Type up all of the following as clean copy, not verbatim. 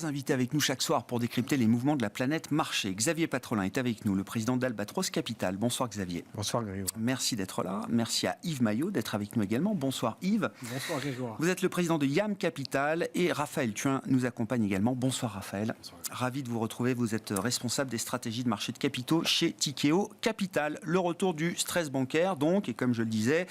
trois invités avec nous chaque soir pour décrypter les mouvements de la planète marché. Xavier Patrolin est avec nous, le président d'Albatros Capital. Bonsoir Xavier. Bonsoir Grégoire. Merci d'être là. Merci à Yves Maillot d'être avec nous également. Bonsoir Yves. Bonsoir Grégoire. Vous êtes le président de YAM Capital et Raphaël Thuin nous accompagne également. Bonsoir Raphaël. Bonsoir. Ravi de vous retrouver. Vous êtes responsable des stratégies de marché de capitaux chez Tikeo Capital. Le retour du stress bancaire donc, et comme je le disais,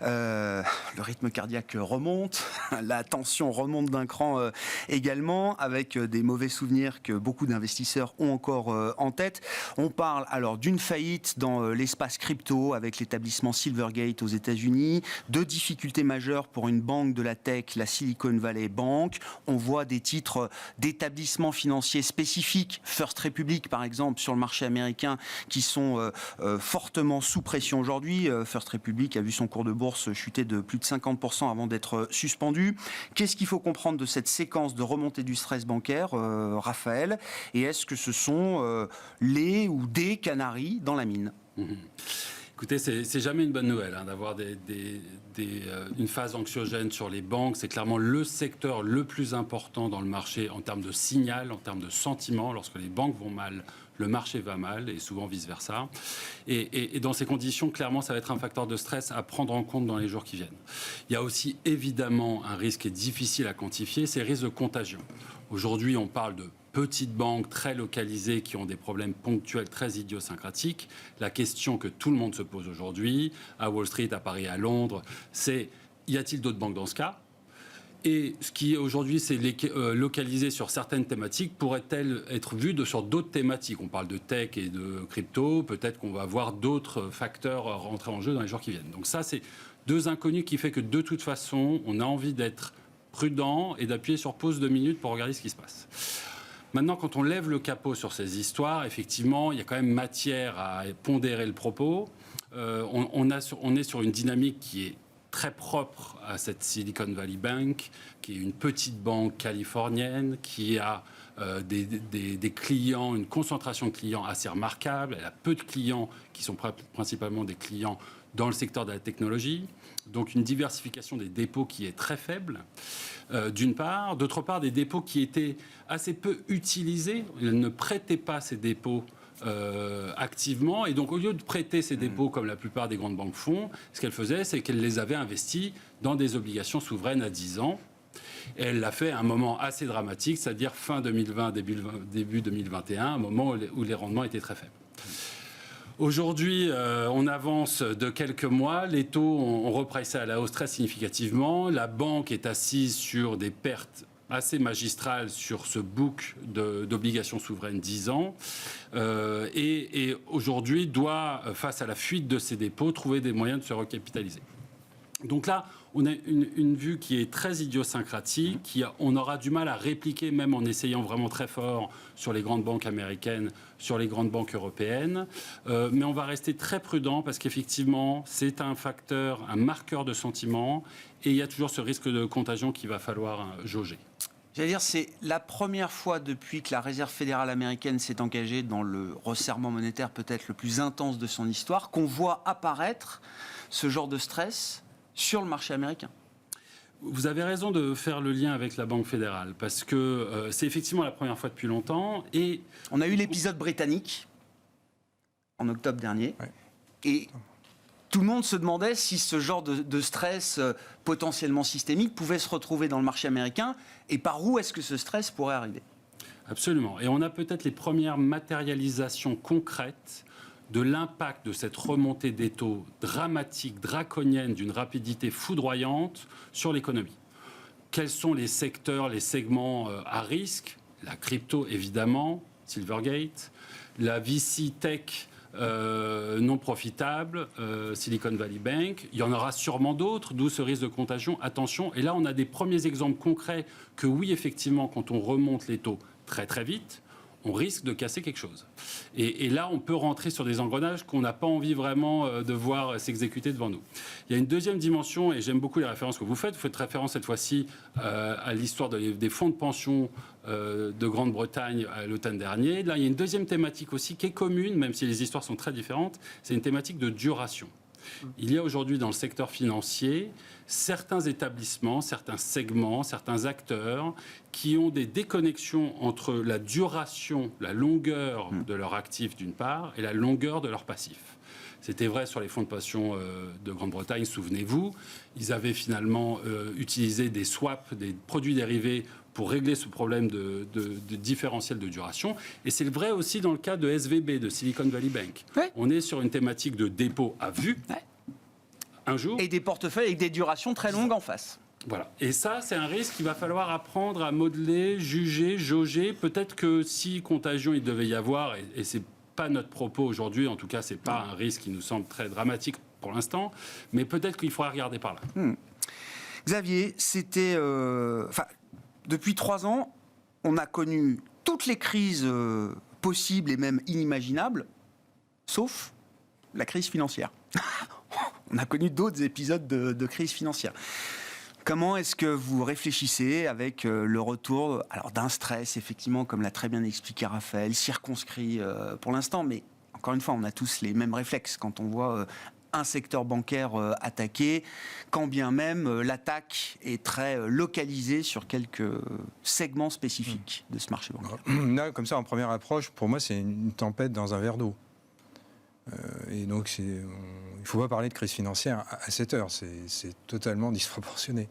le rythme cardiaque remonte, la tension remonte d'un cran également, avec des mauvais souvenirs que beaucoup d'investisseurs ont encore en tête. On parle alors d'une faillite dans l'espace crypto avec l'établissement Silvergate aux États-Unis, de difficultés majeures pour une banque de la tech, la Silicon Valley Bank. On voit des titres d'établissements financiers spécifiques, First Republic par exemple, sur le marché américain, qui sont fortement sous pression aujourd'hui. First Republic a vu son cours de bourse chuter de plus de 50% avant d'être suspendu. Qu'est-ce qu'il faut comprendre de cette séquence de remontée du stress bancaire, Raphaël? Et est-ce que ce sont les ou des canaris dans la mine? Écoutez, c'est jamais une bonne nouvelle d'avoir une phase anxiogène sur les banques. C'est clairement le secteur le plus important dans le marché en termes de signal, en termes de sentiment. Lorsque les banques vont mal, le marché va mal et souvent vice-versa. Et dans ces conditions, clairement, ça va être un facteur de stress à prendre en compte dans les jours qui viennent. Il y a aussi évidemment un risque qui est difficile à quantifier, c'est le risque de contagion. Aujourd'hui, on parle de petites banques très localisées qui ont des problèmes ponctuels très idiosyncratiques. La question que tout le monde se pose aujourd'hui, à Wall Street, à Paris, à Londres, c'est y a-t-il d'autres banques dans ce cas ? Et ce qui aujourd'hui s'est localisé sur certaines thématiques pourrait-elle être vue sur d'autres thématiques? On parle de tech et de crypto, peut-être qu'on va voir d'autres facteurs rentrer en jeu dans les jours qui viennent. Donc ça, c'est deux inconnus qui fait que de toute façon, on a envie d'être prudent et d'appuyer sur pause 2 minutes pour regarder ce qui se passe. Maintenant, quand on lève le capot sur ces histoires, effectivement, il y a quand même matière à pondérer le propos. On est sur une dynamique qui est très propre à cette Silicon Valley Bank, qui est une petite banque californienne, qui a des clients, une concentration de clients assez remarquable. Elle a peu de clients qui sont principalement des clients dans le secteur de la technologie. Donc une diversification des dépôts qui est très faible, d'une part. D'autre part, des dépôts qui étaient assez peu utilisés. Ils ne prêtaient pas ces dépôts activement. Et donc, au lieu de prêter ces dépôts comme la plupart des grandes banques font, ce qu'elles faisaient, c'est qu'elles les avaient investis dans des obligations souveraines à 10 ans. Et elle l'a fait à un moment assez dramatique, c'est-à-dire fin 2020, début 2021, un moment où les rendements étaient très faibles. Aujourd'hui, on avance de quelques mois. Les taux ont repricé à la hausse très significativement. La banque est assise sur des pertes assez magistrales sur ce book d'obligations souveraines 10 ans. Et aujourd'hui, doit, face à la fuite de ces dépôts, trouver des moyens de se recapitaliser. Donc là, on a une vue qui est très idiosyncratique, on aura du mal à répliquer, même en essayant vraiment très fort sur les grandes banques américaines, sur les grandes banques européennes. Mais on va rester très prudent parce qu'effectivement, c'est un facteur, un marqueur de sentiment, et il y a toujours ce risque de contagion qu'il va falloir jauger. J'allais dire, c'est la première fois depuis que la Réserve fédérale américaine s'est engagée dans le resserrement monétaire peut-être le plus intense de son histoire, qu'on voit apparaître ce genre de stress sur le marché américain. Vous avez raison de faire le lien avec la Banque fédérale, parce que c'est effectivement la première fois depuis longtemps. Et on a eu l'épisode britannique en octobre dernier, ouais. Et tout le monde se demandait si ce genre de stress potentiellement systémique pouvait se retrouver dans le marché américain, et par où est-ce que ce stress pourrait arriver? Absolument. Et on a peut-être les premières matérialisations concrètes de l'impact de cette remontée des taux dramatique, draconienne, d'une rapidité foudroyante sur l'économie. Quels sont les secteurs, les segments à risque? La crypto, évidemment, Silvergate, la VC Tech non profitable, Silicon Valley Bank. Il y en aura sûrement d'autres, d'où ce risque de contagion. Attention, et là, on a des premiers exemples concrets que oui, effectivement, quand on remonte les taux très très vite, on risque de casser quelque chose. Et là, on peut rentrer sur des engrenages qu'on n'a pas envie vraiment de voir s'exécuter devant nous. Il y a une deuxième dimension, et j'aime beaucoup les références que vous faites. Vous faites référence cette fois-ci à l'histoire des fonds de pension de Grande-Bretagne à l'automne dernier. Là, il y a une deuxième thématique aussi qui est commune, même si les histoires sont très différentes. C'est une thématique de duration. Il y a aujourd'hui dans le secteur financier certains établissements, certains segments, certains acteurs qui ont des déconnexions entre la duration, la longueur de leur actif d'une part et la longueur de leur passif. C'était vrai sur les fonds de pension de Grande-Bretagne, souvenez-vous. Ils avaient finalement utilisé des swaps, des produits dérivés pour régler ce problème de différentiel de duration. Et c'est vrai aussi dans le cas de SVB, de Silicon Valley Bank. Ouais. On est sur une thématique de dépôt à vue. Ouais. Un jour. Et des portefeuilles avec des durations très longues en face. Voilà. Et ça, c'est un risque qu'il va falloir apprendre à modeler, juger, jauger. Peut-être que si contagion il devait y avoir, et c'est pas notre propos aujourd'hui, en tout cas, c'est pas un risque qui nous semble très dramatique pour l'instant, mais peut-être qu'il faudra regarder par là. Xavier, c'était... depuis 3 ans, on a connu toutes les crises possibles et même inimaginables, sauf la crise financière. On a connu d'autres épisodes de crise financière. Comment est-ce que vous réfléchissez avec le retour d'un stress, effectivement, comme l'a très bien expliqué Raphaël, circonscrit pour l'instant, mais encore une fois, on a tous les mêmes réflexes quand on voit un secteur bancaire attaqué, quand bien même l'attaque est très localisée sur quelques segments spécifiques de ce marché bancaire. Là, comme ça, en première approche, pour moi, c'est une tempête dans un verre d'eau. Et donc, il ne faut pas parler de crise financière à cette heure. C'est totalement disproportionné.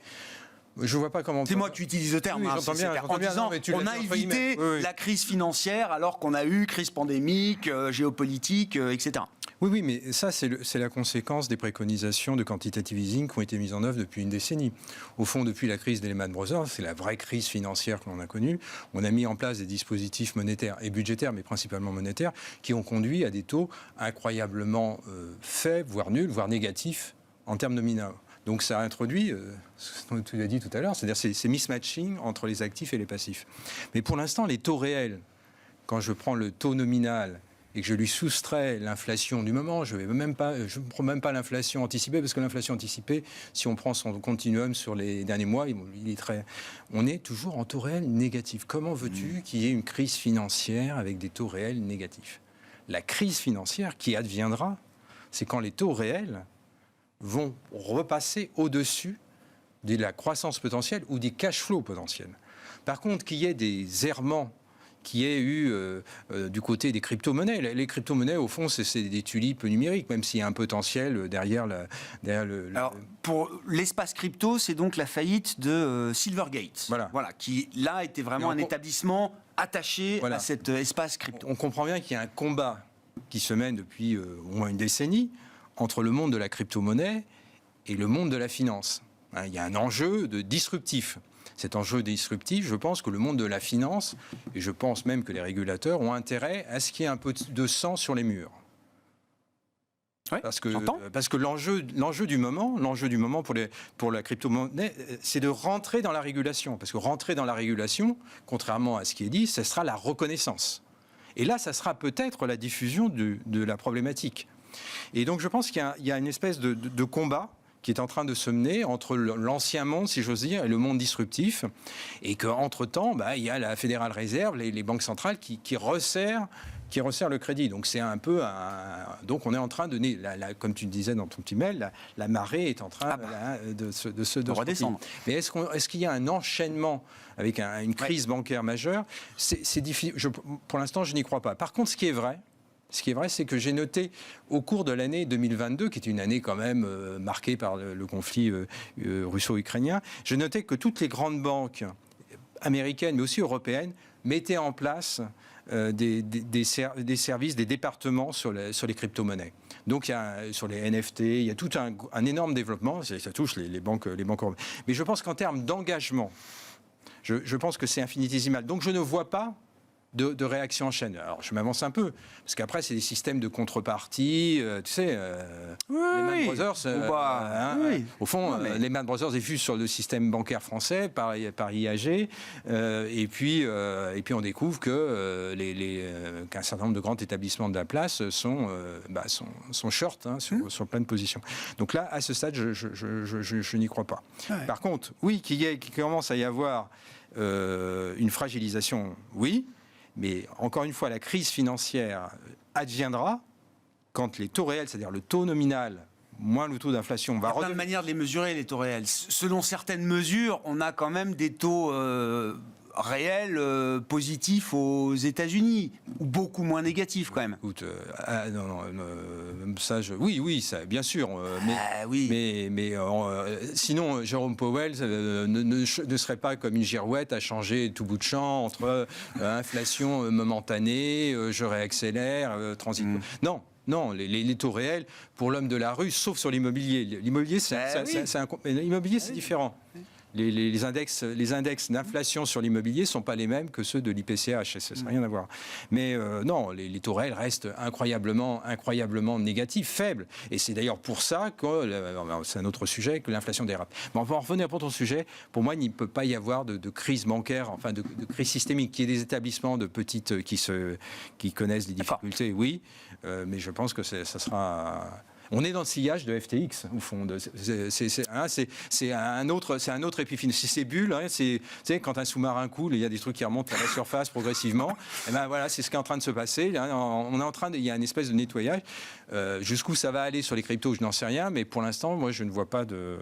Je ne vois pas comment... C'est moi qui utilise le terme. Oui, j'entends bien, en disant, on a évité la crise financière alors qu'on a eu crise pandémique, géopolitique, etc. Oui, mais ça, c'est la conséquence des préconisations de quantitative easing qui ont été mises en œuvre depuis une décennie. Au fond, depuis la crise des Lehman Brothers, c'est la vraie crise financière que l'on a connue. On a mis en place des dispositifs monétaires et budgétaires, mais principalement monétaires, qui ont conduit à des taux incroyablement faibles, voire nuls, voire négatifs en termes nominaux. Donc ça a introduit, ce que tu as dit tout à l'heure, c'est-à-dire ces mismatching entre les actifs et les passifs. Mais pour l'instant, les taux réels, quand je prends le taux nominal et que je lui soustrais l'inflation du moment, je ne prends même pas l'inflation anticipée, parce que l'inflation anticipée, si on prend son continuum sur les derniers mois, on est toujours en taux réel négatif. Comment veux-tu qu'il y ait une crise financière avec des taux réels négatifs ? La crise financière qui adviendra, c'est quand les taux réels vont repasser au-dessus de la croissance potentielle ou des cash flows potentiels. Par contre, qu'il y ait des errements qui y ait eu du côté des crypto-monnaies. Les crypto-monnaies, au fond, c'est des tulipes numériques, même s'il y a un potentiel derrière le... Alors, pour l'espace crypto, c'est donc la faillite de Silvergate. Voilà, qui, là, était vraiment un établissement attaché à cet espace crypto. On comprend bien qu'il y a un combat qui se mène depuis au moins une décennie entre le monde de la crypto-monnaie et le monde de la finance. Il y a un enjeu disruptif. Cet enjeu disruptif, je pense que le monde de la finance, et je pense même que les régulateurs ont intérêt à ce qu'il y ait un peu de sang sur les murs. Ouais, parce que l'enjeu du moment pour la crypto-monnaie, c'est de rentrer dans la régulation. Parce que rentrer dans la régulation, contrairement à ce qui est dit, ce sera la reconnaissance. Et là, ça sera peut-être la diffusion de la problématique. Et donc, je pense qu'il y a une espèce de combat qui est en train de se mener entre l'ancien monde, si j'ose dire, et le monde disruptif, et qu'entre-temps, il y a la Fédérale Réserve, les banques centrales qui resserrent le crédit. Donc c'est un peu donc on est en train de comme tu disais dans ton petit mail, la marée est en train de se redescendre. Mais est-ce qu'il y a un enchaînement avec une crise bancaire majeure ? C'est difficile. Pour l'instant, je n'y crois pas. Par contre, ce qui est vrai, c'est que j'ai noté au cours de l'année 2022, qui est une année quand même marquée par le conflit russo-ukrainien, j'ai noté que toutes les grandes banques américaines, mais aussi européennes, mettaient en place des services, des départements sur les crypto-monnaies. Donc, sur les NFT, il y a tout un énorme développement, ça touche les banques européennes. Mais je pense qu'en termes d'engagement, je pense que c'est infinitésimal. Donc, je ne vois pas de réaction en chaîne. Alors, je m'avance un peu, parce qu'après, c'est des systèmes de contrepartie, tu sais, Lehman Brothers, au fond, Lehman Brothers est vu sur le système bancaire français par IAG, et puis on découvre qu'un certain nombre de grands établissements de la place sont short sur plein de positions. Donc là, à ce stade, je n'y crois pas. Ouais. Par contre, oui, qu'il commence à y avoir une fragilisation, oui. Mais encore une fois, la crise financière adviendra quand les taux réels, c'est-à-dire le taux nominal moins le taux d'inflation va Il y a plein de manières de les mesurer, les taux réels. Selon certaines mesures, on a quand même des taux réels positifs aux États-Unis, ou beaucoup moins négatifs quand même. Écoute, oui, ça, bien sûr. Oui. Mais sinon, Jérôme Powell ne serait pas comme une girouette à changer tout bout de champ entre inflation momentanée, je réaccélère, transit. Non, les taux réels pour l'homme de la rue, sauf sur l'immobilier. L'immobilier, c'est différent. Les index d'inflation sur l'immobilier ne sont pas les mêmes que ceux de l'IPCH, ça n'a rien à voir. Mais non, les taux réels restent incroyablement négatifs, faibles. Et c'est d'ailleurs pour ça que, c'est un autre sujet, que l'inflation dérape. Mais on va en revenir pour ton sujet. Pour moi, il ne peut pas y avoir de crise bancaire, enfin de crise systémique, qu'il y ait des établissements de petites qui connaissent des difficultés, oui. Mais je pense que ça sera... On est dans le sillage de FTX, au fond. C'est un autre épiphénomène. Ces bulles, quand un sous-marin coule, il y a des trucs qui remontent à la surface progressivement. Et ben voilà, c'est ce qui est en train de se passer. Il y a une espèce de nettoyage. Jusqu'où ça va aller sur les cryptos, je n'en sais rien. Mais pour l'instant, moi, je ne vois pas de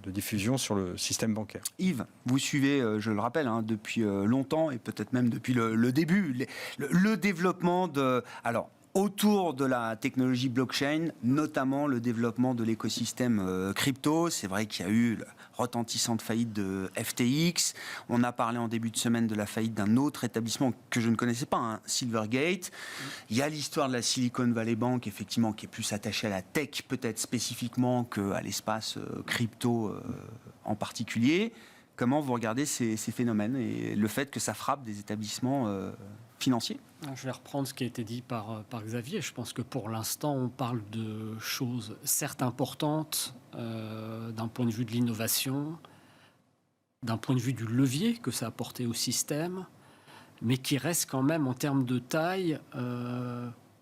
diffusion sur le système bancaire. Yves, vous suivez, je le rappelle, depuis longtemps et peut-être même depuis le début, le développement de... Alors, autour de la technologie blockchain, notamment le développement de l'écosystème crypto. C'est vrai qu'il y a eu la retentissante faillite de FTX. On a parlé en début de semaine de la faillite d'un autre établissement que je ne connaissais pas, Silvergate. Il y a l'histoire de la Silicon Valley Bank, effectivement, qui est plus attachée à la tech, peut-être spécifiquement, qu'à l'espace crypto en particulier. Comment vous regardez ces phénomènes et le fait que ça frappe des établissements financiers ? Je vais reprendre ce qui a été dit par Xavier. Je pense que pour l'instant, on parle de choses certes importantes d'un point de vue de l'innovation, d'un point de vue du levier que ça a apporté au système, mais qui reste quand même en termes de taille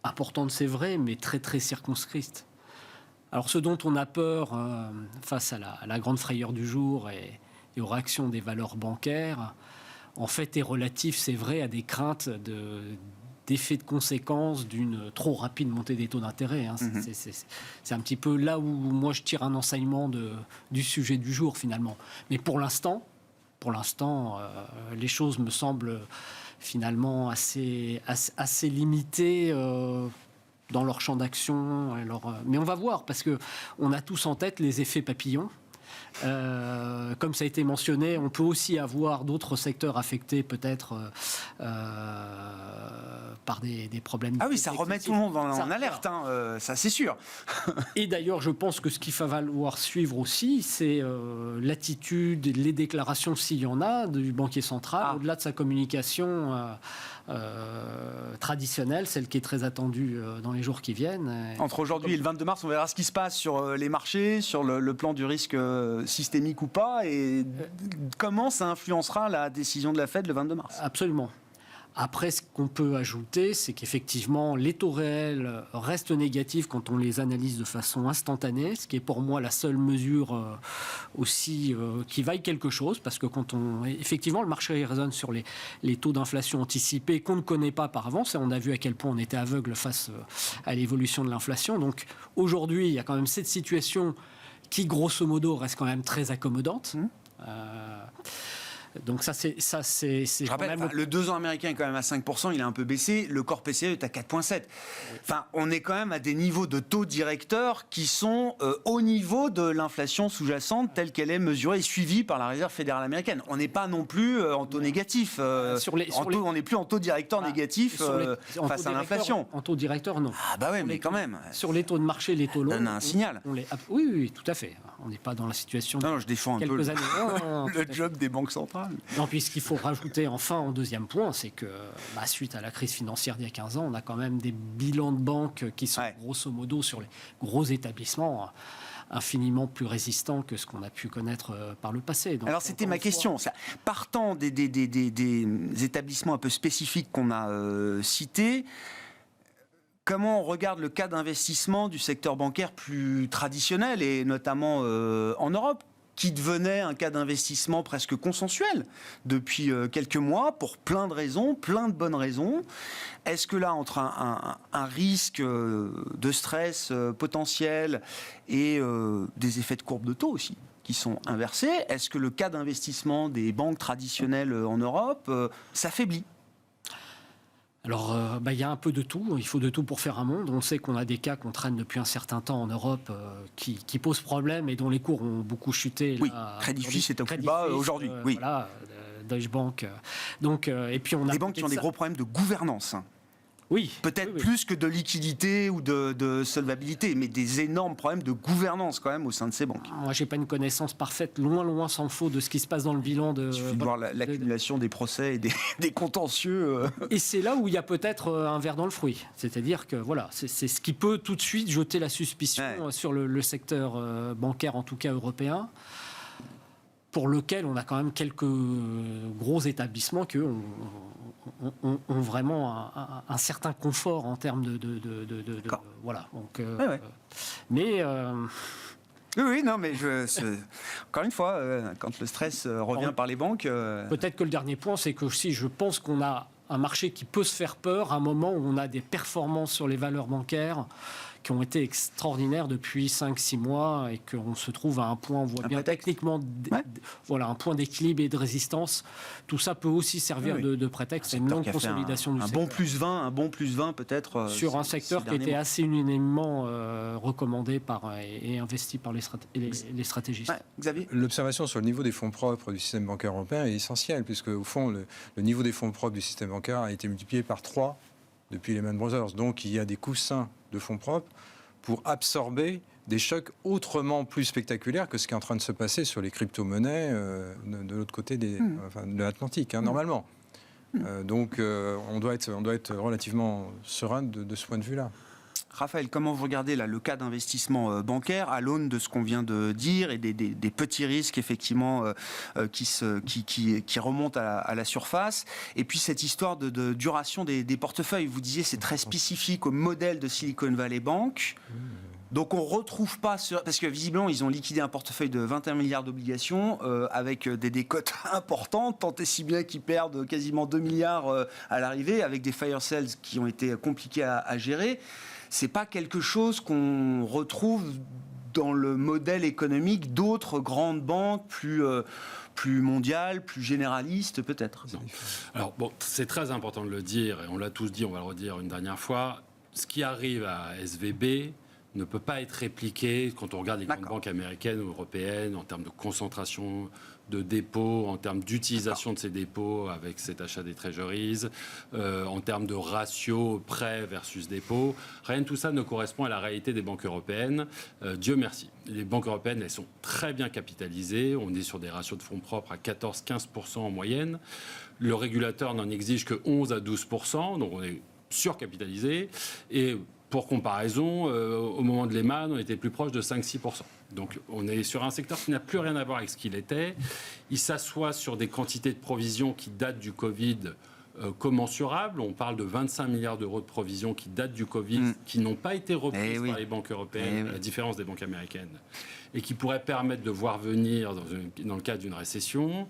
importante, c'est vrai, mais très très circonscrite. Alors ce dont on a peur face à la grande frayeur du jour et aux réactions des valeurs bancaires, en fait, est relatif, c'est vrai, à des craintes d'effets de conséquence d'une trop rapide montée des taux d'intérêt. C'est un petit peu là où moi je tire un enseignement du sujet du jour, finalement. Mais pour l'instant, les choses me semblent finalement assez limitées dans leur champ d'action. Mais on va voir, parce qu'on a tous en tête les effets papillons. Comme ça a été mentionné, on peut aussi avoir d'autres secteurs affectés peut-être par des problèmes. Ah oui, ça remet tout le monde en alerte, ça c'est sûr. Et d'ailleurs, je pense que ce qu'il va falloir suivre aussi, c'est l'attitude, les déclarations, s'il y en a, du banquier central, au-delà de sa communication traditionnelle, celle qui est très attendue dans les jours qui viennent. Entre aujourd'hui et le 22 mars, on verra ce qui se passe sur les marchés, sur le plan du risque systémique ou pas, et comment ça influencera la décision de la Fed le 22 mars. Absolument. Après, ce qu'on peut ajouter, c'est qu'effectivement, les taux réels restent négatifs quand on les analyse de façon instantanée, ce qui est pour moi la seule mesure aussi qui vaille quelque chose, parce que effectivement, le marché raisonne sur les taux d'inflation anticipés qu'on ne connaît pas par avance, et on a vu à quel point on était aveugle face à l'évolution de l'inflation. Donc aujourd'hui, il y a quand même cette situation qui, grosso modo, reste quand même très accommodante. Donc ça, c'est je rappelle, le 2 ans américain est quand même à 5%, il a un peu baissé, le corps PCE est à 4,7%. Enfin, on est quand même à des niveaux de taux directeurs qui sont au niveau de l'inflation sous-jacente telle qu'elle est mesurée et suivie par la Réserve fédérale américaine. On n'est pas non plus en taux négatif. On n'est plus en taux directeur négatif face à l'inflation. En taux directeur, non. Ah bah oui, mais quand même. Sur les taux de marché, les taux longs... On a un signal. Oui, tout à fait. On n'est pas dans la situation... Non, je défends un peu le job des banques centrales. Non, puis ce qu'il faut rajouter enfin en deuxième point, c'est que suite à la crise financière d'il y a 15 ans, on a quand même des bilans de banques qui sont grosso modo sur les gros établissements infiniment plus résistants que ce qu'on a pu connaître par le passé. Donc, alors c'était ma question. Partant des établissements un peu spécifiques qu'on a cités, comment on regarde le cas d'investissement du secteur bancaire plus traditionnel et notamment en Europe, qui devenait un cas d'investissement presque consensuel depuis quelques mois, pour plein de raisons, plein de bonnes raisons. Est-ce que là, entre un risque de stress potentiel et des effets de courbe de taux aussi, qui sont inversés, est-ce que le cas d'investissement des banques traditionnelles en Europe s'affaiblit ? Alors, il y a un peu de tout. Il faut de tout pour faire un monde. On sait qu'on a des cas qu'on traîne depuis un certain temps en Europe qui posent problème et dont les cours ont beaucoup chuté. Oui, Crédit Suisse est au plus bas aujourd'hui. Oui. Voilà, Deutsche Bank. Donc, et puis on a des banques qui ont des gros problèmes de gouvernance. Oui. Peut-être oui. plus que de liquidité ou de solvabilité, mais des énormes problèmes de gouvernance quand même au sein de ces banques. Moi, j'ai pas une connaissance parfaite, loin s'en faut, de ce qui se passe dans le bilan de. Il suffit de voir l'accumulation des procès et des contentieux. Et c'est là où il y a peut-être un ver dans le fruit. C'est-à-dire que voilà, c'est ce qui peut tout de suite jeter la suspicion sur le secteur bancaire, en tout cas européen, pour lequel on a quand même quelques gros établissements qui ont vraiment un certain confort en termes de voilà. Donc, mais oui, non, mais encore une fois, quand le stress revient par les banques... Peut-être que le dernier point, c'est que si je pense qu'on a un marché qui peut se faire peur à un moment où on a des performances sur les valeurs bancaires qui ont été extraordinaires depuis 5-6 mois et qu'on se trouve à un point, on voit bien techniquement, voilà, un point d'équilibre et de résistance. Tout ça peut aussi servir de prétexte à une longue consolidation du secteur. Un bon plus 20 peut-être. Sur un secteur qui était assez unanimement recommandé et investi par les stratégistes. Xavier ? L'observation sur le niveau des fonds propres du système bancaire européen est essentielle, puisque au fond, le niveau des fonds propres du système bancaire a été multiplié par 3 depuis Lehman Brothers. Donc il y a des coussins de fonds propres pour absorber des chocs autrement plus spectaculaires que ce qui est en train de se passer sur les crypto-monnaies de l'autre côté de l'Atlantique, normalement. Donc on doit être relativement serein de ce point de vue-là. Raphaël, comment vous regardez là, le cas d'investissement bancaire à l'aune de ce qu'on vient de dire et des petits risques effectivement qui remontent à la surface, et puis cette histoire de duration des portefeuilles. Vous disiez c'est très spécifique au modèle de Silicon Valley Bank. Donc on ne retrouve pas parce que visiblement ils ont liquidé un portefeuille de 21 milliards d'obligations avec des décotes importantes, tant et si bien qu'ils perdent quasiment 2 milliards à l'arrivée, avec des fire sales qui ont été compliqués à gérer. C'est pas quelque chose qu'on retrouve dans le modèle économique d'autres grandes banques plus mondiales, plus généralistes peut-être. Non. Alors bon, c'est très important de le dire, et on l'a tous dit, on va le redire une dernière fois. Ce qui arrive à SVB ne peut pas être répliqué quand on regarde les grandes banques américaines ou européennes en termes de concentration de dépôts, en termes d'utilisation de ces dépôts avec cet achat des treasuries, en termes de ratio prêt versus dépôt. Rien de tout ça ne correspond à la réalité des banques européennes. Dieu merci. Les banques européennes, elles sont très bien capitalisées. On est sur des ratios de fonds propres à 14-15% en moyenne. Le régulateur n'en exige que 11 à 12%, donc on est surcapitalisé. Et pour comparaison, au moment de Lehman, on était plus proche de 5-6%. Donc on est sur un secteur qui n'a plus rien à voir avec ce qu'il était. Il s'assoit sur des quantités de provisions qui datent du Covid commensurables. On parle de 25 milliards d'euros de provisions qui datent du Covid, qui n'ont pas été reprises par les banques européennes, à la différence des banques américaines, et qui pourraient permettre de voir venir dans le cadre d'une récession.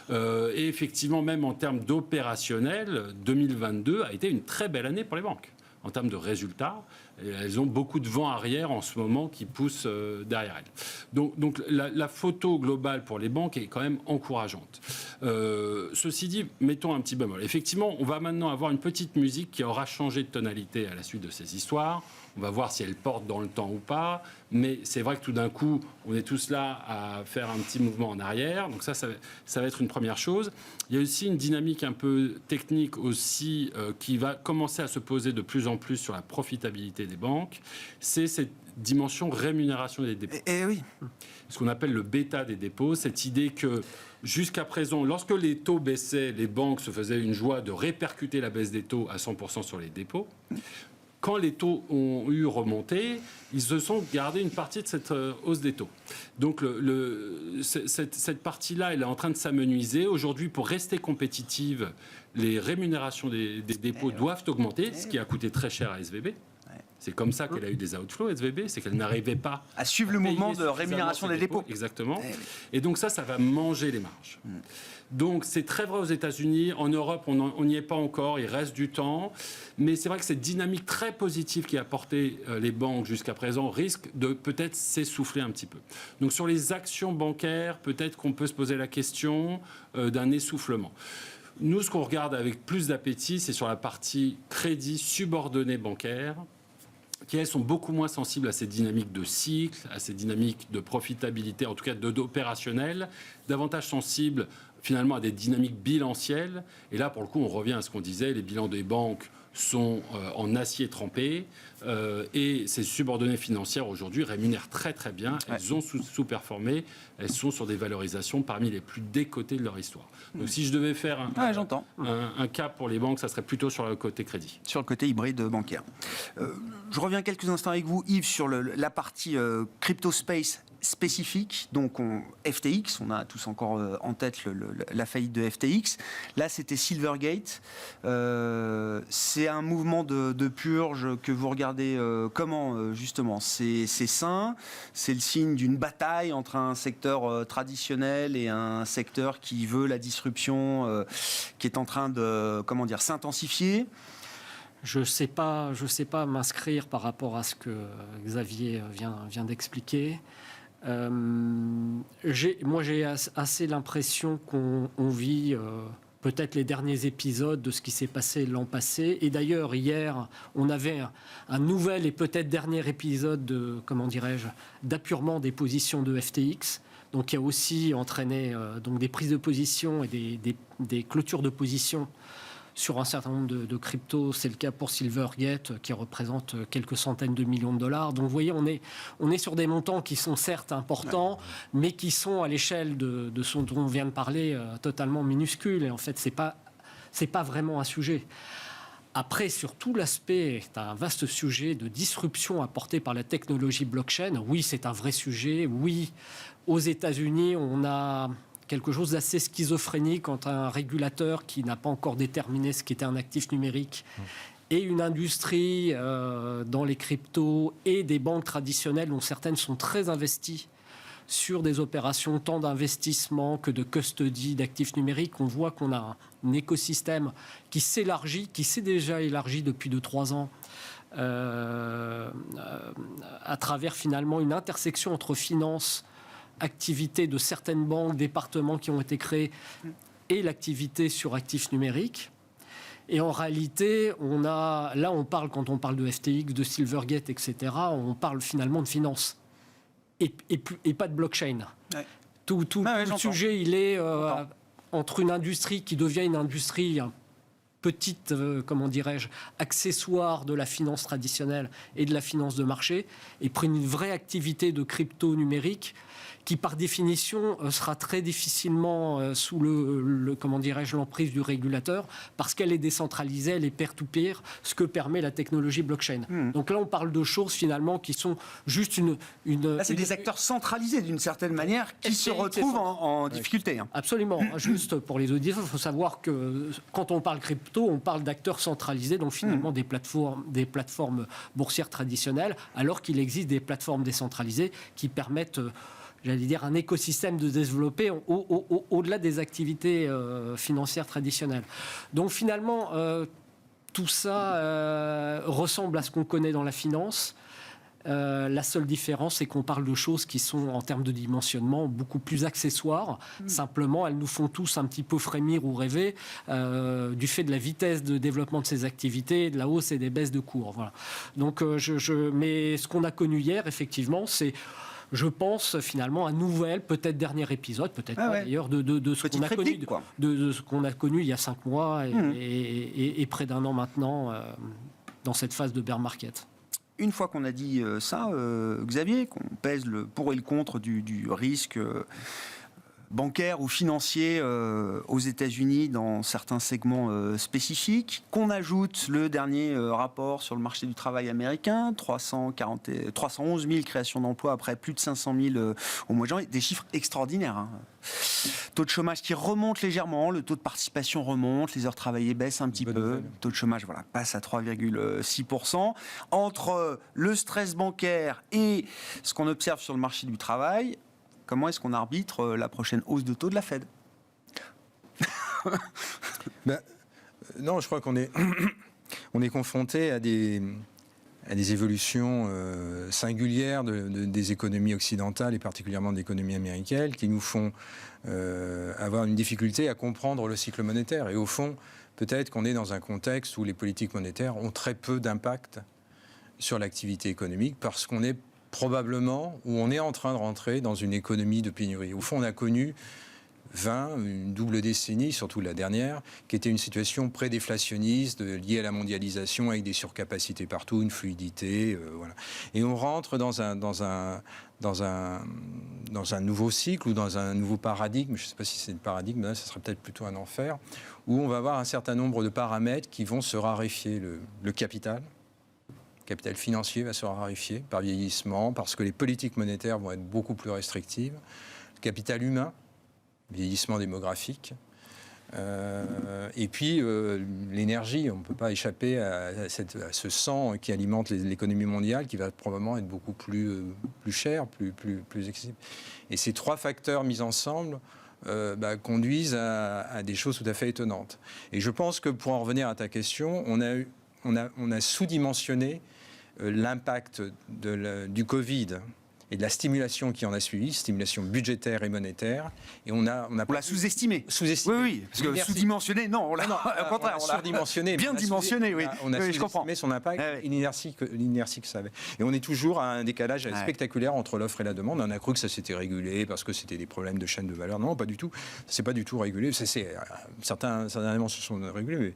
Et effectivement, même en termes d'opérationnel, 2022 a été une très belle année pour les banques. En termes de résultats, et elles ont beaucoup de vent arrière en ce moment qui pousse derrière elles. Donc la photo globale pour les banques est quand même encourageante. Ceci dit, mettons un petit bémol. Effectivement, on va maintenant avoir une petite musique qui aura changé de tonalité à la suite de ces histoires. On va voir si elle porte dans le temps ou pas. Mais c'est vrai que tout d'un coup, on est tous là à faire un petit mouvement en arrière. Donc ça va être une première chose. Il y a aussi une dynamique un peu technique aussi qui va commencer à se poser de plus en plus sur la profitabilité des banques. C'est cette dimension rémunération des dépôts. Oui. Ce qu'on appelle le bêta des dépôts. Cette idée que jusqu'à présent, lorsque les taux baissaient, les banques se faisaient une joie de répercuter la baisse des taux à 100% sur les dépôts. Quand les taux ont eu remonté, ils se sont gardés une partie de cette hausse des taux. Donc cette partie-là, elle est en train de s'amenuiser. Aujourd'hui, pour rester compétitive, les rémunérations des dépôts doivent augmenter, ce qui a coûté très cher à SVB. C'est comme ça qu'elle a eu des outflows, SVB, c'est qu'elle n'arrivait pas à suivre le payer mouvement de suffisamment rémunération ses des dépôts. Exactement. Eh oui. Et donc ça va manger les marges. Donc c'est très vrai aux États-Unis. En Europe, on n'y est pas encore. Il reste du temps. Mais c'est vrai que cette dynamique très positive qui a porté les banques jusqu'à présent risque de peut-être s'essouffler un petit peu. Donc sur les actions bancaires, peut-être qu'on peut se poser la question d'un essoufflement. Nous, ce qu'on regarde avec plus d'appétit, c'est sur la partie crédit subordonné bancaire, qui elles sont beaucoup moins sensibles à ces dynamiques de cycle, à ces dynamiques de profitabilité, en tout cas d'opérationnel, davantage sensibles finalement à des dynamiques bilancielles. Et là, pour le coup, on revient à ce qu'on disait, les bilans des banques sont en acier trempé et ces subordonnées financières aujourd'hui rémunèrent très très bien. Elles ont sous-performé, elles sont sur des valorisations parmi les plus décotées de leur histoire. Donc si je devais faire un cap pour les banques, ça serait plutôt sur le côté crédit. Sur le côté hybride bancaire. Je reviens quelques instants avec vous, Yves, sur la partie crypto space spécifique. Donc FTX, on a tous encore en tête la faillite de FTX. Là, c'était Silvergate. C'est un mouvement de purge que vous regardez comment, justement? C'est sain, c'est le signe d'une bataille entre un secteur traditionnel et un secteur qui veut la disruption, qui est en train de, s'intensifier. Je sais pas m'inscrire par rapport à ce que Xavier vient d'expliquer. J'ai assez l'impression qu'on vit peut-être les derniers épisodes de ce qui s'est passé l'an passé. Et d'ailleurs, hier, on avait un nouvel et peut-être dernier épisode d'appurement des positions de FTX. Donc, qui a aussi entraîné donc des prises de position et des clôtures de position sur un certain nombre de cryptos. C'est le cas pour Silvergate, qui représente quelques centaines de millions de dollars. Donc vous voyez, on est sur des montants qui sont certes importants, mais qui sont à l'échelle de ce dont on vient de parler totalement minuscules. Et en fait, c'est pas vraiment un sujet. Après, sur tout l'aspect, c'est un vaste sujet de disruption apportée par la technologie blockchain. Oui, c'est un vrai sujet. Oui, aux États-Unis, on a quelque chose d'assez schizophrénique entre un régulateur qui n'a pas encore déterminé ce qu'était un actif numérique et une industrie dans les cryptos et des banques traditionnelles dont certaines sont très investies sur des opérations tant d'investissement que de custody d'actifs numériques. On voit qu'on a un écosystème qui s'élargit, qui s'est déjà élargi depuis 2-3 ans à travers finalement une intersection entre finance, activité de certaines banques, départements qui ont été créés et l'activité sur actifs numériques. Et en réalité, quand on parle de FTX, de Silvergate, etc., on parle finalement de finance et pas de blockchain. Ouais. Tout le sujet, il est entre une industrie qui devient une industrie petite, accessoire de la finance traditionnelle et de la finance de marché, et prendre une vraie activité de crypto numérique qui, par définition, sera très difficilement sous l'emprise du régulateur, parce qu'elle est décentralisée, elle est peer-to-peer, ce que permet la technologie blockchain. Donc là, on parle de choses, finalement, qui sont juste Là, c'est des acteurs centralisés, d'une certaine manière, qui se retrouvent en difficulté. Absolument. Juste pour les auditeurs, il faut savoir que quand on parle crypto, on parle d'acteurs centralisés, donc finalement des plateformes boursières traditionnelles, alors qu'il existe des plateformes décentralisées qui permettent un écosystème de développer au-delà des activités financières traditionnelles. Donc finalement, tout ça ressemble à ce qu'on connaît dans la finance. La seule différence, c'est qu'on parle de choses qui sont, en termes de dimensionnement, beaucoup plus accessoires. Simplement, elles nous font tous un petit peu frémir ou rêver du fait de la vitesse de développement de ces activités, de la hausse et des baisses de cours. Voilà. Donc, mais ce qu'on a connu hier, effectivement, c'est, je pense, finalement, un nouvel, peut-être dernier épisode, peut-être pas d'ailleurs, de ce qu'on a connu, de ce qu'on a connu il y a 5 mois et près d'un an maintenant dans cette phase de bear market. Une fois qu'on a dit ça, Xavier, qu'on pèse le pour et le contre du risque bancaire ou financier aux États-Unis dans certains segments spécifiques, qu'on ajoute le dernier rapport sur le marché du travail américain, 311 000 créations d'emplois après plus de 500 000 au mois de janvier, des chiffres extraordinaires. Hein. Taux de chômage qui remonte légèrement, le taux de participation remonte, les heures travaillées baissent un petit peu, le taux de chômage passe à 3,6%. Entre le stress bancaire et ce qu'on observe sur le marché du travail, comment est-ce qu'on arbitre la prochaine hausse de taux de la Fed ? Non, je crois qu'on est, on est confronté à des évolutions singulières des économies occidentales et particulièrement de l'économie américaine qui nous font avoir une difficulté à comprendre le cycle monétaire. Et au fond, peut-être qu'on est dans un contexte où les politiques monétaires ont très peu d'impact sur l'activité économique parce qu'on est probablement, où on est en train de rentrer dans une économie de pénurie. Au fond, on a connu une double décennie, surtout la dernière, qui était une situation pré-déflationniste liée à la mondialisation avec des surcapacités partout, une fluidité, voilà. Et on rentre dans un nouveau cycle ou dans un nouveau paradigme, je ne sais pas si c'est le paradigme, là, ce serait peut-être plutôt un enfer, où on va avoir un certain nombre de paramètres qui vont se raréfier. Le capital financier va se raréfier par vieillissement, parce que les politiques monétaires vont être beaucoup plus restrictives. Le capital humain, vieillissement démographique. Et puis l'énergie, on ne peut pas échapper à ce sang qui alimente l'économie mondiale, qui va probablement être beaucoup plus cher, plus accessible. Et ces trois facteurs mis ensemble conduisent à des choses tout à fait étonnantes. Et je pense que pour en revenir à ta question, on a sous-dimensionné l'impact du Covid et de la stimulation qui en a suivi, stimulation budgétaire et monétaire, et on l'a sous-estimé. Oui, parce que sous-dimensionné, non, au contraire, on l'a surdimensionné, bien dimensionné, oui. On a je comprends. sous-estimé son impact et l'inertie que ça avait. Et on est toujours à un décalage spectaculaire entre l'offre et la demande. On a cru que ça s'était régulé parce que c'était des problèmes de chaîne de valeur. Non, pas du tout. C'est pas du tout régulé. Certains éléments se sont régulés, mais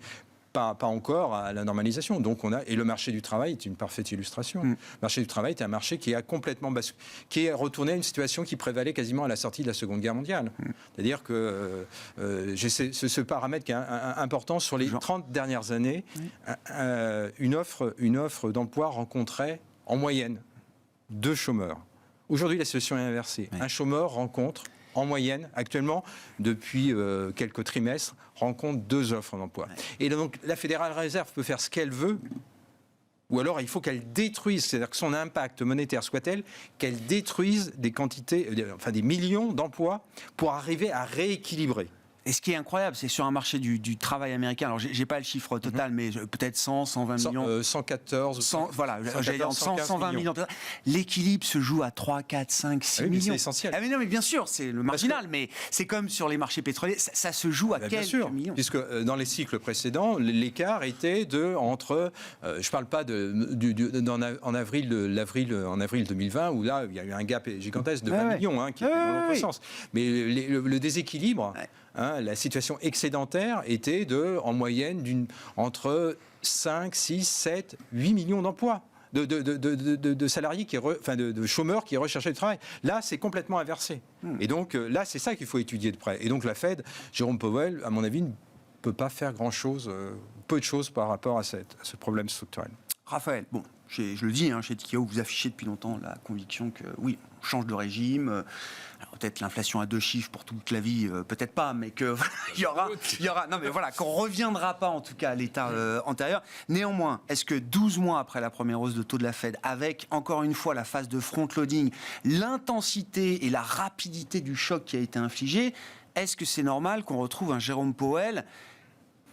pas encore à la normalisation. Donc et le marché du travail est une parfaite illustration. Le marché du travail est un marché qui a complètement qui est retourné à une situation qui prévalait quasiment à la sortie de la Seconde Guerre mondiale. C'est-à-dire que j'ai ce paramètre qui est important sur les 30 dernières années. Une offre d'emploi rencontrait en moyenne 2 chômeurs. Aujourd'hui, la situation est inversée. Un chômeur rencontre en moyenne, actuellement, depuis quelques trimestres, rencontre 2 offres d'emploi. Et donc, la Fédérale Réserve peut faire ce qu'elle veut, ou alors il faut qu'elle détruise, c'est-à-dire que son impact monétaire soit tel qu'elle détruise des quantités, des millions d'emplois pour arriver à rééquilibrer. Et ce qui est incroyable, c'est sur un marché du travail américain, alors j'ai pas le chiffre total, mais peut-être 100, 120 millions. 114. 120 millions. L'équilibre se joue à 3, 4, 5, 6 millions. C'est essentiel. Ah mais non, mais bien sûr, c'est le marginal, mais c'est comme sur les marchés pétroliers, ça se joue à quelques millions. Puisque dans les cycles précédents, l'écart était entre, je parle pas en avril 2020, où là, il y a eu un gap gigantesque de 20 millions qui était dans l'autre sens. Mais le déséquilibre... la situation excédentaire était en moyenne entre 5, 6, 7, 8 millions d'emplois. De salariés, de chômeurs qui recherchaient du travail. Là, c'est complètement inversé. Et donc, là, c'est ça qu'il faut étudier de près. Et donc, la Fed, Jérôme Powell, à mon avis, ne peut pas faire grand-chose, peu de choses par rapport à ce problème structurel. Raphaël, bon, je le dis, chez Tikehau, vous affichez depuis longtemps la conviction que, oui, on change de régime. Alors, peut-être l'inflation à 2 chiffres pour toute la vie, peut-être pas, mais qu'il y aura, non mais voilà, qu'on reviendra pas en tout cas à l'état antérieur. Néanmoins, est-ce que 12 mois après la première hausse de taux de la Fed, avec encore une fois la phase de front-loading, l'intensité et la rapidité du choc qui a été infligé, est-ce que c'est normal qu'on retrouve un Jérôme Powell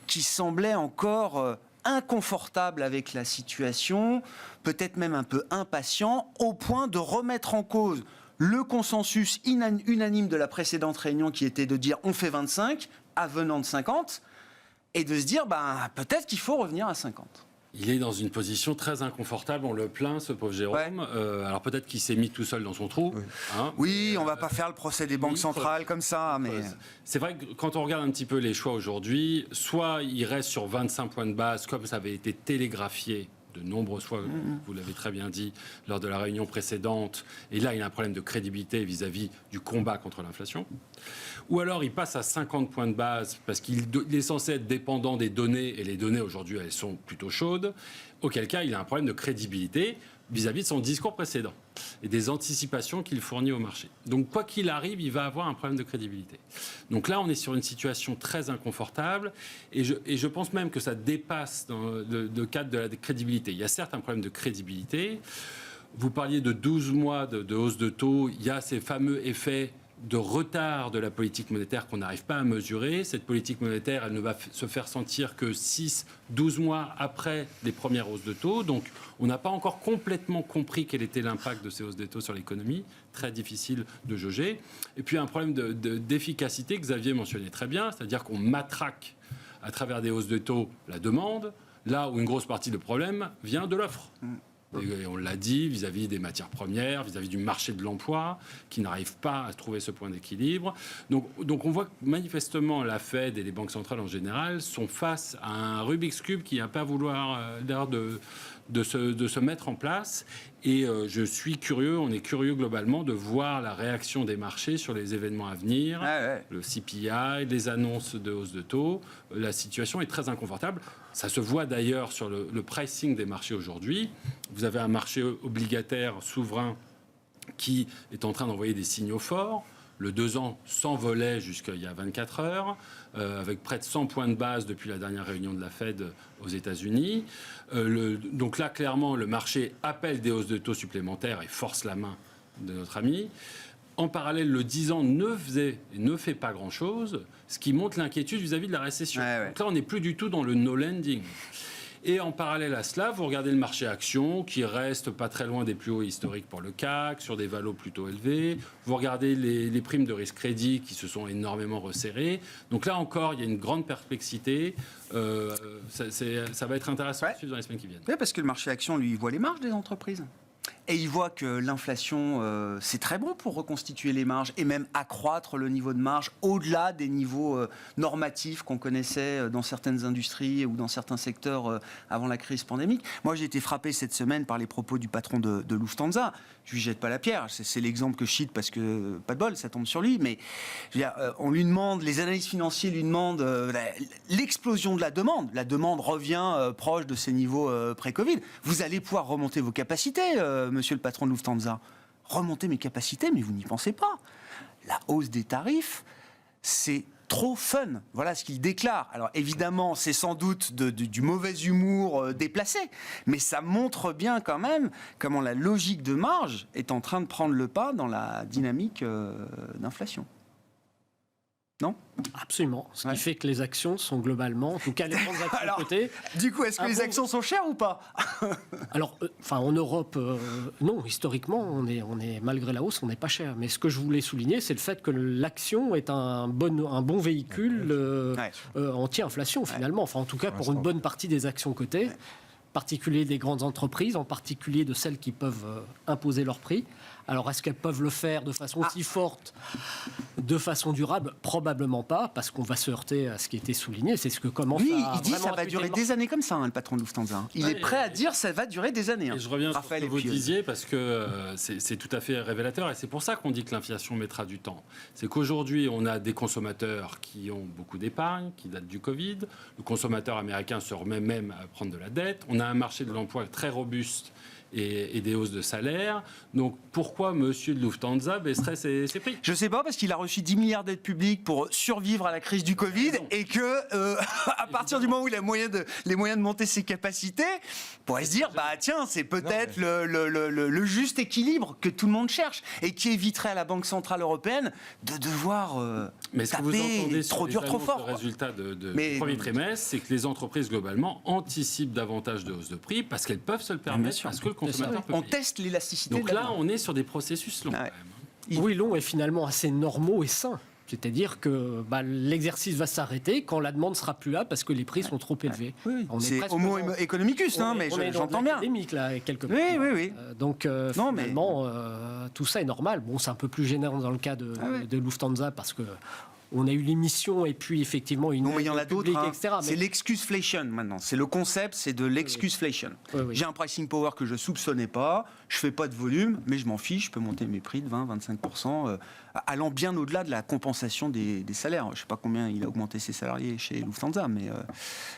qui semblait encore inconfortable avec la situation, peut-être même un peu impatient, au point de remettre en cause le consensus unanime de la précédente réunion qui était de dire on fait 25, avenant de 50, et de se dire peut-être qu'il faut revenir à 50. Il est dans une position très inconfortable, on le plaint, ce pauvre Jérôme. Alors peut-être qu'il s'est mis tout seul dans son trou. Oui, on ne va pas faire le procès des banques centrales comme ça. Mais c'est vrai que quand on regarde un petit peu les choix aujourd'hui, soit il reste sur 25 points de base, comme ça avait été télégraphié de nombreuses fois, vous l'avez très bien dit, lors de la réunion précédente. Et là, il a un problème de crédibilité vis-à-vis du combat contre l'inflation. Ou alors, il passe à 50 points de base parce qu'il est censé être dépendant des données. Et les données, aujourd'hui, elles sont plutôt chaudes. Auquel cas, il a un problème de crédibilité vis-à-vis de son discours précédent et des anticipations qu'il fournit au marché. Donc, quoi qu'il arrive, il va avoir un problème de crédibilité. Donc là, on est sur une situation très inconfortable et je pense même que ça dépasse dans le cadre de la crédibilité. Il y a certes un problème de crédibilité. Vous parliez de 12 mois de hausse de taux. Il y a ces fameux effets de retard de la politique monétaire qu'on n'arrive pas à mesurer. Cette politique monétaire, elle ne va se faire sentir que 6-12 mois après les premières hausses de taux. Donc, on n'a pas encore complètement compris quel était l'impact de ces hausses de taux sur l'économie. Très difficile de jauger. Et puis, un problème d'efficacité que Xavier mentionnait très bien, c'est-à-dire qu'on matraque à travers des hausses de taux la demande, là où une grosse partie du problème vient de l'offre. Et on l'a dit, vis-à-vis des matières premières, vis-à-vis du marché de l'emploi, qui n'arrive pas à trouver ce point d'équilibre. Donc on voit que manifestement la Fed et les banques centrales en général sont face à un Rubik's Cube qui n'a pas vouloir l'air de se mettre en place. Et je suis curieux, on est curieux globalement de voir la réaction des marchés sur les événements à venir, le CPI, les annonces de hausse de taux. La situation est très inconfortable. Ça se voit d'ailleurs sur le pricing des marchés aujourd'hui. Vous avez un marché obligataire souverain qui est en train d'envoyer des signaux forts. Le 2 ans s'envolait jusqu'il y a 24 heures, avec près de 100 points de base depuis la dernière réunion de la Fed aux États-Unis. Donc là, clairement, le marché appelle des hausses de taux supplémentaires et force la main de notre ami. En parallèle, le 10 ans ne fait pas grand-chose, ce qui montre l'inquiétude vis-à-vis de la récession. Donc là, on n'est plus du tout dans le no-lending. Et en parallèle à cela, vous regardez le marché actions qui reste pas très loin des plus hauts historiques pour le CAC, sur des valos plutôt élevés. Vous regardez les primes de risque crédit qui se sont énormément resserrées. Donc là encore, il y a une grande perplexité. Ça va être intéressant dans les semaines qui viennent. Oui, parce que le marché action, lui, il voit les marges des entreprises. Et il voit que l'inflation, c'est très bon pour reconstituer les marges et même accroître le niveau de marge au-delà des niveaux normatifs qu'on connaissait dans certaines industries ou dans certains secteurs avant la crise pandémique. Moi, j'ai été frappé cette semaine par les propos du patron de Lufthansa. Je lui jette pas la pierre, c'est l'exemple que je cite parce que, pas de bol, ça tombe sur lui, mais je veux dire, on lui demande, les analystes financiers lui demandent l'explosion de la demande. La demande revient proche de ses niveaux pré-Covid. Vous allez pouvoir remonter vos capacités, monsieur le patron de Lufthansa. Remonter mes capacités, mais vous n'y pensez pas. La hausse des tarifs, c'est trop fun. Voilà ce qu'il déclare. Alors évidemment, c'est sans doute du mauvais humour déplacé, mais ça montre bien quand même comment la logique de marge est en train de prendre le pas dans la dynamique d'inflation. Non ? Absolument. Ce qui fait que les actions sont globalement, en tout cas les grandes actions Alors, cotées. Du coup, est-ce que les actions sont chères ou pas ? Alors, en Europe, non. Historiquement, on est malgré la hausse, on n'est pas cher. Mais ce que je voulais souligner, c'est le fait que l'action est un bon véhicule anti-inflation finalement. Enfin, en tout cas, pour une bonne partie des actions cotées, en particulier des grandes entreprises, en particulier de celles qui peuvent imposer leur prix. Alors, est-ce qu'elles peuvent le faire de façon aussi forte, de façon durable ? Probablement pas, parce qu'on va se heurter à ce qui était souligné. C'est ce que commence il dit que ça va durer des années comme ça, le patron de Lufthansa. Il est prêt à dire que ça va durer des années. Et je reviens sur ce que vous disiez, parce que c'est tout à fait révélateur, et c'est pour ça qu'on dit que l'inflation mettra du temps. C'est qu'aujourd'hui, on a des consommateurs qui ont beaucoup d'épargne, qui datent du Covid. Le consommateur américain se remet même à prendre de la dette. On a un marché de l'emploi très robuste et des hausses de salaire. Donc pourquoi monsieur de Lufthansa baisserait ses prix ? Je ne sais pas, parce qu'il a reçu 10 milliards d'aides publiques pour survivre à la crise du Covid et que à partir du moment où il a les moyens de monter ses capacités, on pourrait se dire, tiens, c'est peut-être le juste équilibre que tout le monde cherche et qui éviterait à la Banque Centrale Européenne de devoir mais ce que vous entendez trop dur, trop fort. Le résultat du premier trimestre, c'est que les entreprises globalement anticipent davantage de hausses de prix parce qu'elles peuvent se le permettre, parce que le consommateur peut on payer. teste l'élasticité. Donc là, on est sur des processus longs. Quand même. Oui, longs et finalement assez normaux et sains. C'est-à-dire que l'exercice va s'arrêter quand la demande sera plus là parce que les prix sont trop élevés. Oui. C'est homo economicus, mais j'entends bien. Académique là, quelque part. Oui. Donc finalement, tout ça est normal. Bon, c'est un peu plus gênant dans le cas de Lufthansa parce que on a eu l'émission et puis effectivement une Non, mais il y en a aide publique, d'autres. etc. C'est l'excuseflation maintenant. C'est le concept, c'est de l'excuseflation. Oui. J'ai un pricing power que je soupçonnais pas, je fais pas de volume, mais je m'en fiche, je peux monter mes prix de 20-25%, allant bien au-delà de la compensation des salaires. Je sais pas combien il a augmenté ses salariés chez Lufthansa, mais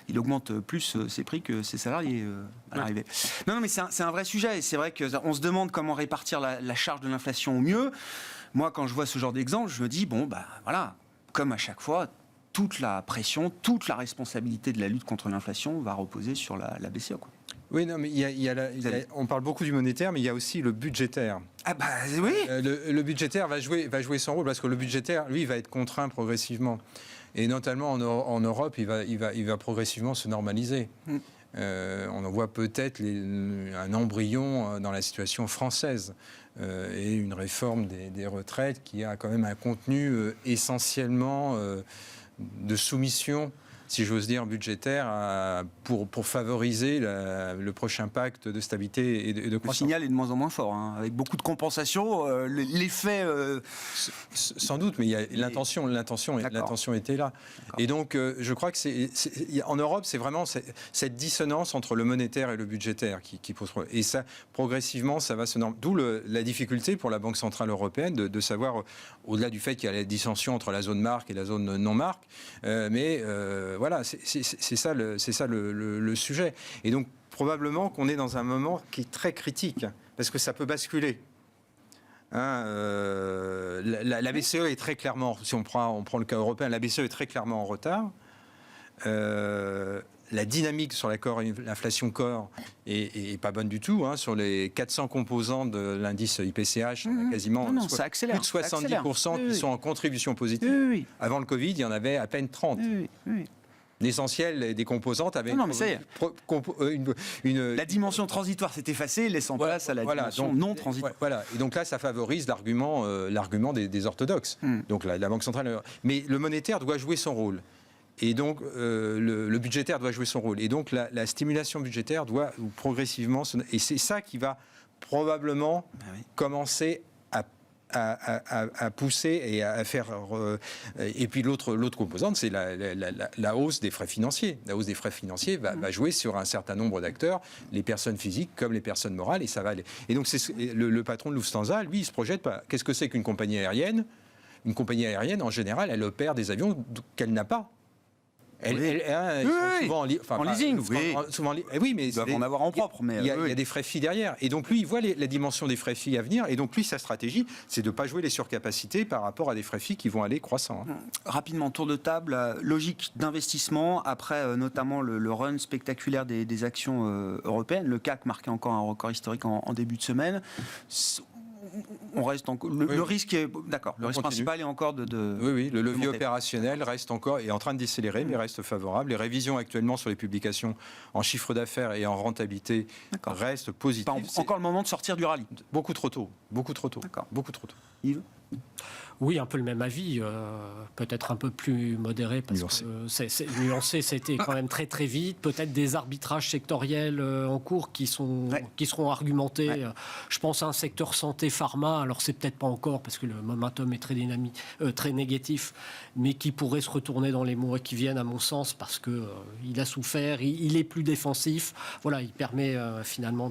il augmente plus ses prix que ses salariés à l'arrivée. Non, mais c'est un vrai sujet, et c'est vrai qu'on se demande comment répartir la charge de l'inflation au mieux. Moi, quand je vois ce genre d'exemple, je me dis, bon, bah voilà, comme à chaque fois, toute la pression, toute la responsabilité de la lutte contre l'inflation va reposer sur la BCE, quoi. Oui, non, mais on parle beaucoup du monétaire, mais il y a aussi le budgétaire. Ah bah oui. Le budgétaire va jouer son rôle, parce que le budgétaire, lui, va être contraint progressivement. Et notamment en Europe, il va progressivement se normaliser. On en voit peut-être un embryon dans la situation française et une réforme des retraites qui a quand même un contenu essentiellement de soumission, si j'ose dire, budgétaire pour favoriser le prochain pacte de stabilité et de croissance. Le signal est de moins en moins fort, hein, avec beaucoup de compensation. L'effet... Sans doute, mais il y a l'intention était là. Et donc, je crois que en Europe, c'est vraiment cette dissonance entre le monétaire et le budgétaire qui pose problème. Et ça, progressivement, ça va se normer. D'où la difficulté pour la Banque Centrale Européenne de savoir, au-delà du fait qu'il y a la dissension entre la zone marque et la zone non-marque, mais voilà, c'est ça le sujet. Et donc, probablement qu'on est dans un moment qui est très critique, parce que ça peut basculer. La BCE est très clairement, si on prend le cas européen, la BCE est très clairement en retard. La dynamique sur l'inflation corps est pas bonne du tout. Sur les 400 composants de l'indice IPCH, on a quasiment ça accélère, plus de 70% qui sont en contribution positive. Oui. Avant le Covid, il y en avait à peine 30. Oui. L'essentiel des composantes avait mais ça y est. La dimension transitoire s'est effacée, laissant place à la dimension non transitoire. Voilà. Et donc là, ça favorise l'argument des orthodoxes. Donc la Banque centrale. Mais le monétaire doit jouer son rôle. Et donc, le budgétaire doit jouer son rôle. Et donc, la stimulation budgétaire doit progressivement... Et c'est ça qui va probablement commencer à pousser et à faire... Et puis, l'autre composante, c'est la hausse des frais financiers. La hausse des frais financiers va jouer sur un certain nombre d'acteurs, les personnes physiques comme les personnes morales, et ça va aller. Et donc, le patron de Lufthansa, lui, il se projette pas. Qu'est-ce que c'est qu'une compagnie aérienne ? Une compagnie aérienne, en général, elle opère des avions qu'elle n'a pas. Ils sont souvent en leasing. Oui, mais ils doivent en avoir en propre. Mais il y a des frais FI derrière. Et donc, lui, il voit la dimension des frais FI à venir. Et donc, lui, sa stratégie, c'est de ne pas jouer les surcapacités par rapport à des frais FI qui vont aller croissant. Rapidement, tour de table. Logique d'investissement, après notamment le run spectaculaire des actions européennes. Le CAC marquait encore un record historique en début de semaine. On reste encore. Le risque est d'accord. Le risque principal est encore Oui, le levier opérationnel est en train de décélérer, mais reste favorable. Les révisions actuellement sur les publications en chiffre d'affaires et en rentabilité restent positives. Encore le moment de sortir du rallye. Beaucoup trop tôt. D'accord. Beaucoup trop tôt. Yves ? Oui, un peu le même avis, peut-être un peu plus modéré, parce que c'est nuancé, c'était quand même très très vite, peut-être des arbitrages sectoriels en cours qui seront argumentés. Ouais. Je pense à un secteur santé pharma, alors c'est peut-être pas encore, parce que le momentum est très dynamique, très négatif, mais qui pourrait se retourner dans les mois qui viennent, à mon sens, parce qu'il a souffert, il est plus défensif. Voilà, il permet finalement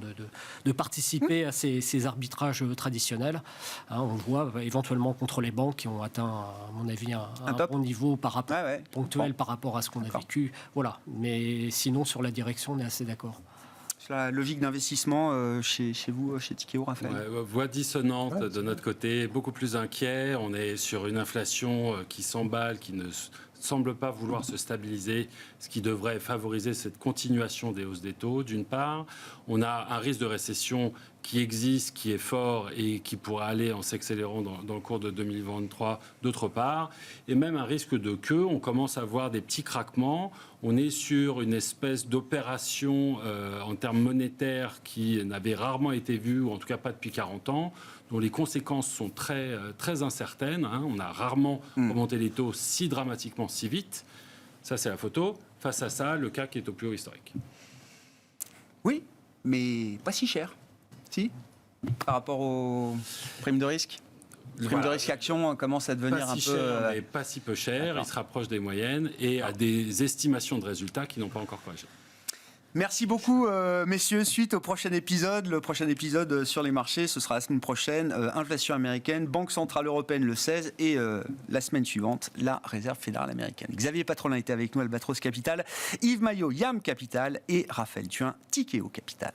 de participer à ces arbitrages traditionnels. On le voit éventuellement contre les banques qui ont atteint, à mon avis, un bon niveau ponctuel par rapport à ce qu'on a vécu. Voilà. Mais sinon, sur la direction, on est assez d'accord. Sur la logique d'investissement chez vous, chez Tikehau, Raphaël ? Voix dissonante de notre côté, beaucoup plus inquiet. On est sur une inflation qui s'emballe, qui ne semble pas vouloir se stabiliser, ce qui devrait favoriser cette continuation des hausses des taux, d'une part. On a un risque de récession qui existe, qui est fort et qui pourrait aller en s'accélérant dans le cours de 2023, d'autre part. Et même un risque de queue. On commence à voir des petits craquements. On est sur une espèce d'opération en termes monétaires qui n'avait rarement été vue, ou en tout cas pas depuis 40 ans, dont les conséquences sont très, très incertaines. On a rarement remonté les taux si dramatiquement, si vite. Ça, c'est la photo. Face à ça, le CAC est au plus haut historique. Oui, mais pas si cher. Si ? Par rapport aux primes de risque ? Le prime de risque action commence à devenir pas un si peu... cher, mais pas si peu cher. Il se rapproche des moyennes et à des estimations de résultats qui n'ont pas encore corrigé. Merci beaucoup, messieurs. Suite au prochain épisode. Le prochain épisode sur les marchés, ce sera la semaine prochaine. Inflation américaine, Banque centrale européenne le 16 et la semaine suivante, la Réserve fédérale américaine. Xavier Patrolin était avec nous, Albatros Capital, Yves Maillot, YAM Capital et Raphaël Thuin, Tikeo Capital.